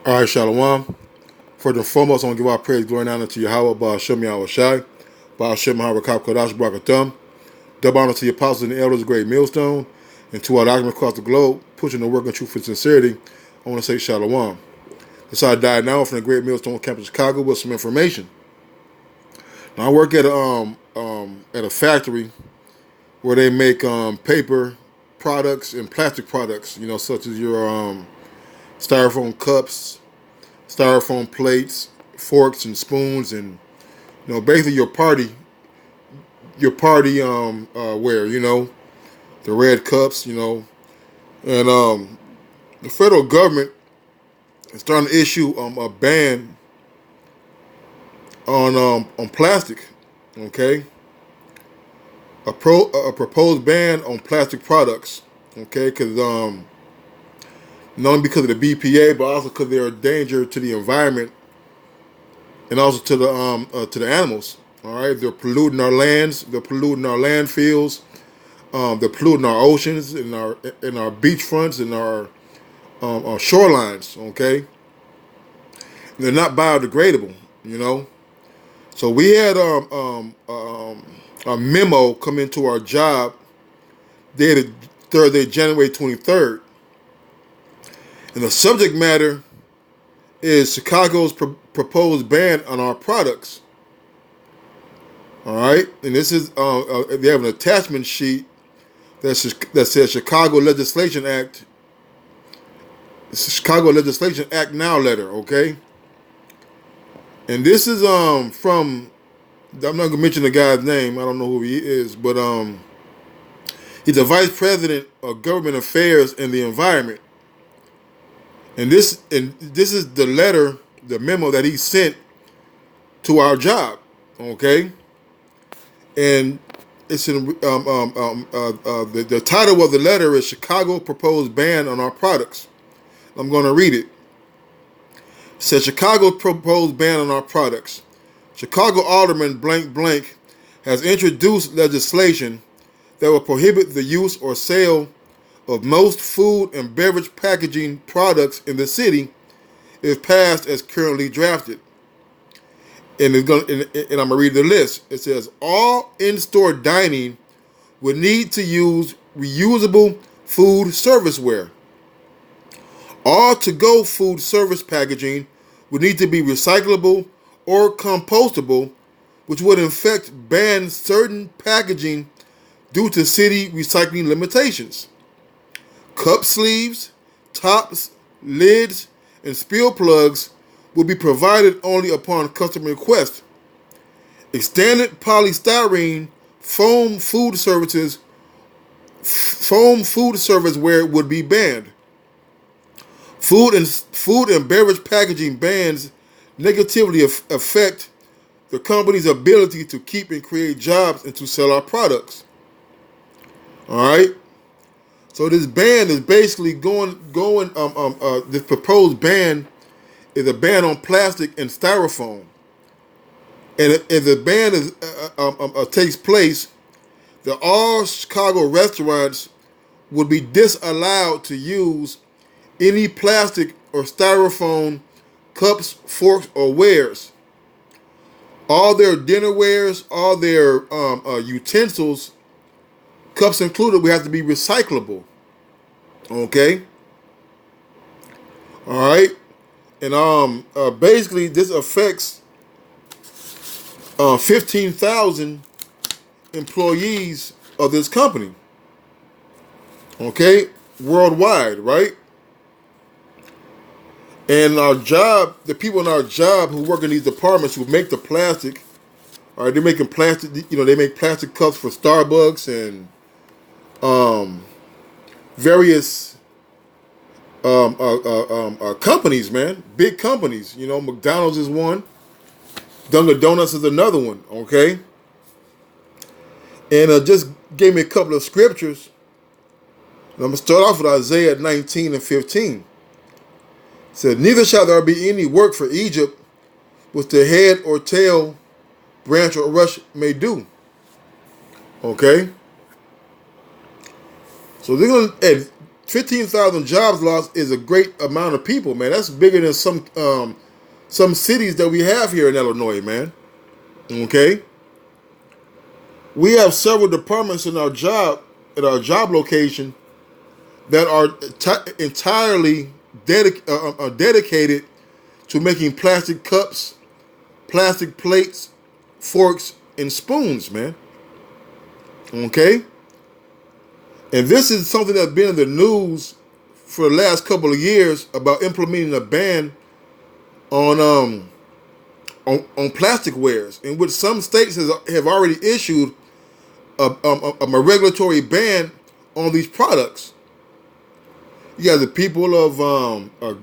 All right, Shalom. First and foremost, I want to give our praise, glory, and honor to Yahweh, Ba'ashem Yahweh Shai, Ba'ashem Maharakab Kodash Barakatum. Double honor to the apostles and the elders of Great Millstone, and to our doctrine across the globe, pushing the work in truth and sincerity. I want to say Shalom. This I died now from the Great Millstone campus, Chicago, with some information. Now I work at a factory where they make paper products and plastic products, such as your styrofoam cups, styrofoam plates, forks and spoons, and basically your party wear, the red cups, and the federal government is starting to issue a ban on plastic, okay? A proposed ban on plastic products, okay? Because not only because of the BPA, but also because they're a danger to the environment and also to the animals. All right, they're polluting our lands, they're polluting our landfills, they're polluting our oceans and our beachfronts and our shorelines. Okay, and they're not biodegradable. So we had a memo come into our job dated Thursday, January 23rd. And the subject matter is Chicago's proposed ban on our products. All right, and this is they have an attachment sheet that says Chicago Legislation Act. It's the Chicago Legislation Act Now letter. Okay, and this is from, I'm not gonna mention the guy's name. I don't know who he is, but he's the vice president of government affairs and the environment. And this is the letter, the memo that he sent to our job, okay? And it's in the title of the letter is Chicago Proposed Ban on Our Products. I'm going to read it. It says Chicago Proposed Ban on Our Products. Chicago Alderman blank blank has introduced legislation that will prohibit the use or sale of most food and beverage packaging products in the city if passed as currently drafted. And I'm gonna read the list. It says all in-store dining would need to use reusable food serviceware. All to-go food service packaging would need to be recyclable or compostable, which would in fact ban certain packaging due to city recycling limitations. Cup sleeves, tops, lids, and spill plugs will be provided only upon customer request. Extended polystyrene foam food service ware would be banned. Food and beverage packaging bans negatively affect the company's ability to keep and create jobs and to sell our products. All right. So this ban is basically this proposed ban is a ban on plastic and styrofoam. And if the ban takes place, all Chicago restaurants would be disallowed to use any plastic or styrofoam cups, forks, or wares. All their dinnerwares, all their utensils, cups included, we have to be recyclable. Okay. All right. And basically this affects 15,000 employees of this company. Okay, worldwide, right? And our job, the people in our job who work in these departments who make the plastic, all right, they're making plastic. They make plastic cups for Starbucks and various companies, man, big companies. McDonald's is one, Dunkin' Donuts is another one. Okay, and just gave me a couple of scriptures. And I'm gonna start off with Isaiah 19 and 15. It said, "Neither shall there be any work for Egypt, which the head or tail, branch or rush may do." Okay. So they're gonna, and 15,000 jobs lost is a great amount of people, man. That's bigger than some cities that we have here in Illinois, man. Okay, we have several departments in our job location that are entirely dedicated to making plastic cups, plastic plates, forks, and spoons, man. Okay? And this is something that's been in the news for the last couple of years about implementing a ban on plastic wares, in which some states have already issued a regulatory ban on these products. You got the people of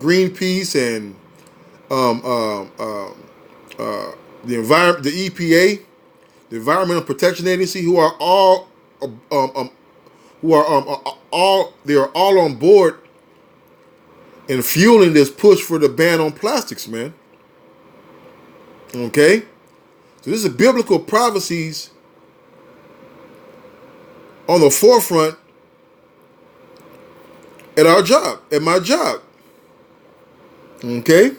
Greenpeace and the EPA, the Environmental Protection Agency, who are all they are all on board in fueling this push for the ban on plastics, man. Okay, so this is biblical prophecies on the forefront at our job, at my job. Okay,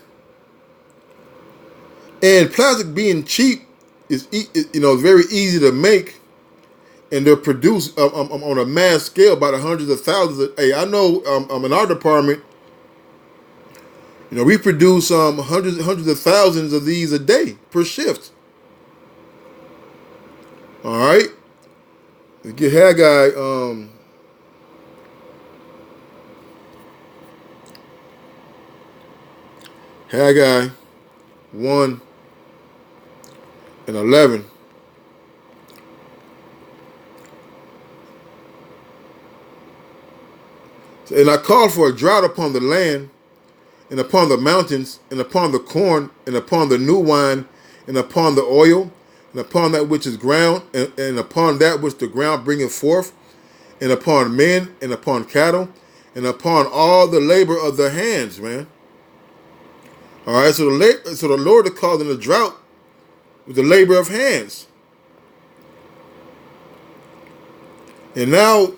and plastic being cheap is very easy to make, and they're produced on a mass scale by the hundreds of thousands. Hey, I know in our department, we produce hundreds of thousands of these a day per shift. All right, let's get Haggai. Haggai 1 and 11. And I called for a drought upon the land, and upon the mountains, and upon the corn, and upon the new wine, and upon the oil, and upon that which is ground, and upon that which the ground bringeth forth, and upon men, and upon cattle, and upon all the labor of their hands, man. All right, so the Lord is causing a drought with the labor of hands. And now,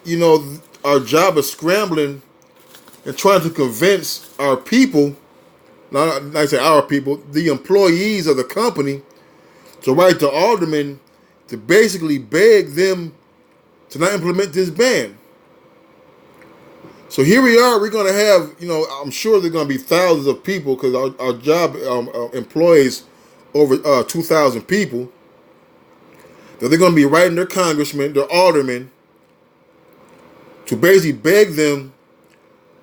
our job is scrambling and trying to convince our people, not I say our people, the employees of the company, to write to aldermen to basically beg them to not implement this ban. So here we are. We're going to have, I'm sure there's going to be thousands of people, because our job employs over 2,000 people, that they're going to be writing their congressmen, their aldermen, to basically beg them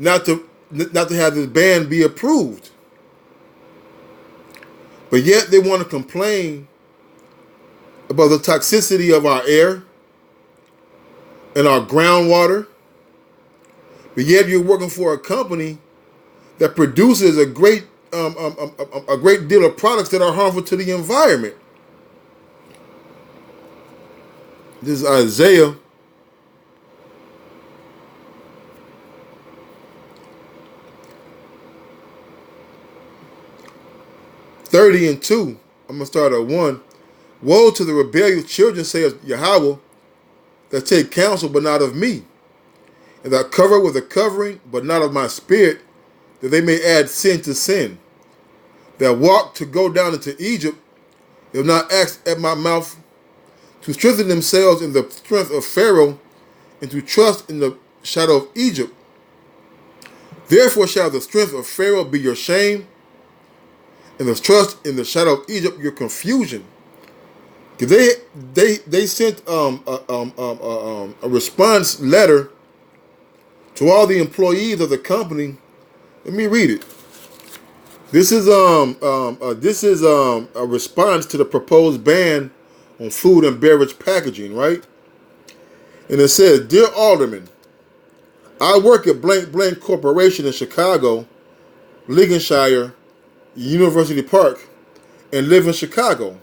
not to have this ban be approved. But yet they want to complain about the toxicity of our air and our groundwater. But yet you're working for a company that produces a great deal of products that are harmful to the environment. This is Isaiah 30:2. I'm going to start at 1. Woe to the rebellious children, says Yahweh, that take counsel, but not of me, and that cover with a covering, but not of my spirit, that they may add sin to sin. That walk to go down into Egypt, they have not asked at my mouth, to strengthen themselves in the strength of Pharaoh, and to trust in the shadow of Egypt. Therefore shall the strength of Pharaoh be your shame, and the trust in the shadow of Egypt your confusion. They sent a response letter to all the employees of the company. Let me read it. This is a response to the proposed ban on food and beverage packaging, right? And it says, "Dear Alderman, I work at blank blank corporation in Chicago, Lincolnshire, University Park, and live in Chicago.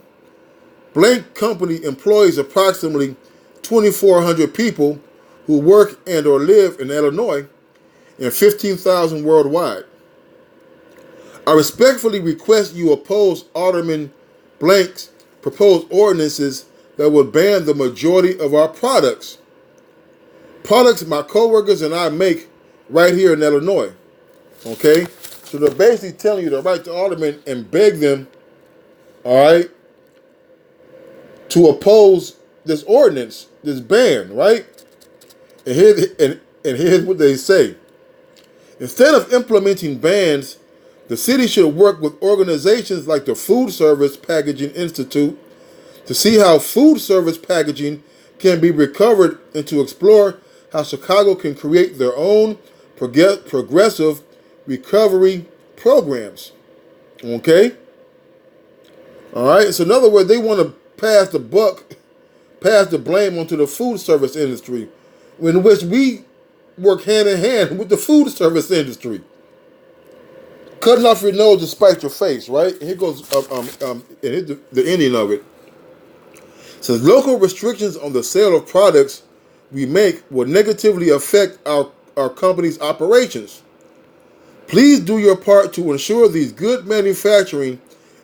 Blank company employs approximately 2,400 people who work and or live in Illinois, and 15,000 worldwide. I respectfully request you oppose Alderman Blank's proposed ordinances that would ban the majority of our products. Products my coworkers and I make right here in Illinois. Okay? So they're basically telling you to write to aldermen and beg them, all right, to oppose this ordinance, this ban, right? And here's what they say. Instead of implementing bans, the city should work with organizations like the Food Service Packaging Institute to see how food service packaging can be recovered and to explore how Chicago can create their own progressive recovery programs. Okay? All right? So in other words, they want to pass the blame onto the food service industry, in which we work hand in hand with the food service industry. Cutting off your nose to spite your face, right? And here goes and here's the ending of it. It says local restrictions on the sale of products we make will negatively affect our company's operations. Please do your part to ensure these good manufacturing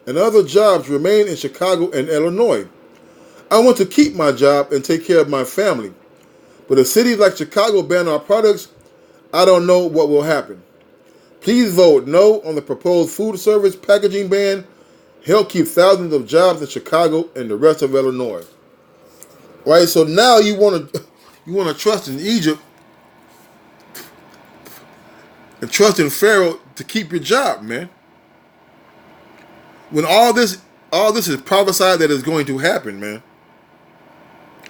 and other jobs remain in Chicago and Illinois. I want to keep my job and take care of my family. But if cities like Chicago ban our products, I don't know what will happen. Please vote no on the proposed food service packaging ban. Help keep thousands of jobs in Chicago and the rest of Illinois. Right? So now you want to trust in Egypt and trust in Pharaoh to keep your job, man. When all this is prophesied that is going to happen, man.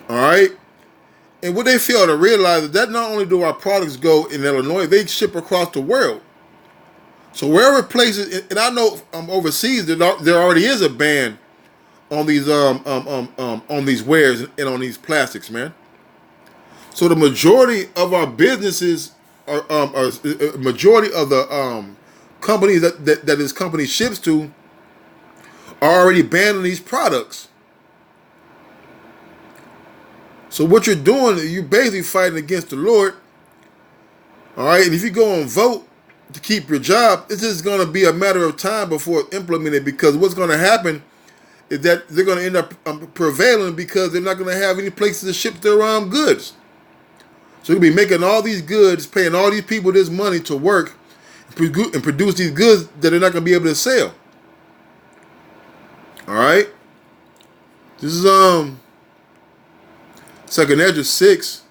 All right? And what they fail to realize is that not only do our products go in Illinois, they ship across the world. So wherever places, and I know overseas there already is a ban on these wares and on these plastics, man. So the majority of our businesses are majority of the companies that this company ships to are already banning these products. So what you're doing, you're basically fighting against the Lord. All right, and if you go and vote to keep your job, it's just going to be a matter of time before it's implemented, because what's going to happen is that they're going to end up prevailing because they're not going to have any places to ship their goods. So you'll be making all these goods, paying all these people this money to work and produce these goods that they're not going to be able to sell. All right, this is 2nd Ezra 6.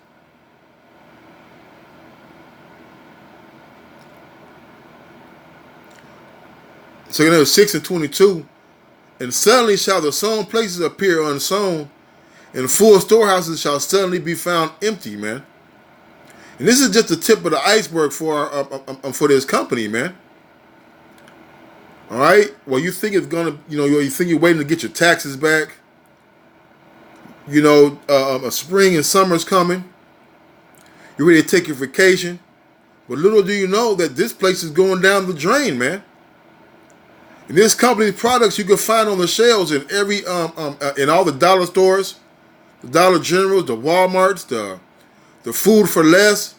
Second Ezra 6 and 22. And suddenly shall the sown places appear unsown, and full storehouses shall suddenly be found empty, man. And this is just the tip of the iceberg for this company, man. All right. Well, you think it's gonna, you think you're waiting to get your taxes back. A spring and summer's coming. You're ready to take your vacation. But little do you know that this place is going down the drain, man. And this company's products you can find on the shelves in every in all the dollar stores, the Dollar Generals, the Walmarts, the Food for Less,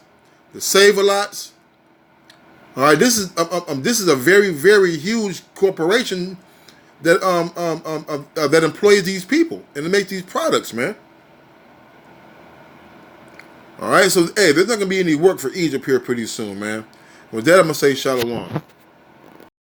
the Save-A-Lots. All right, this is a very, very huge corporation that that employs these people and to make these products, man. All right, so hey, there's not gonna be any work for Egypt here pretty soon, man. With that, I'm gonna say shalom.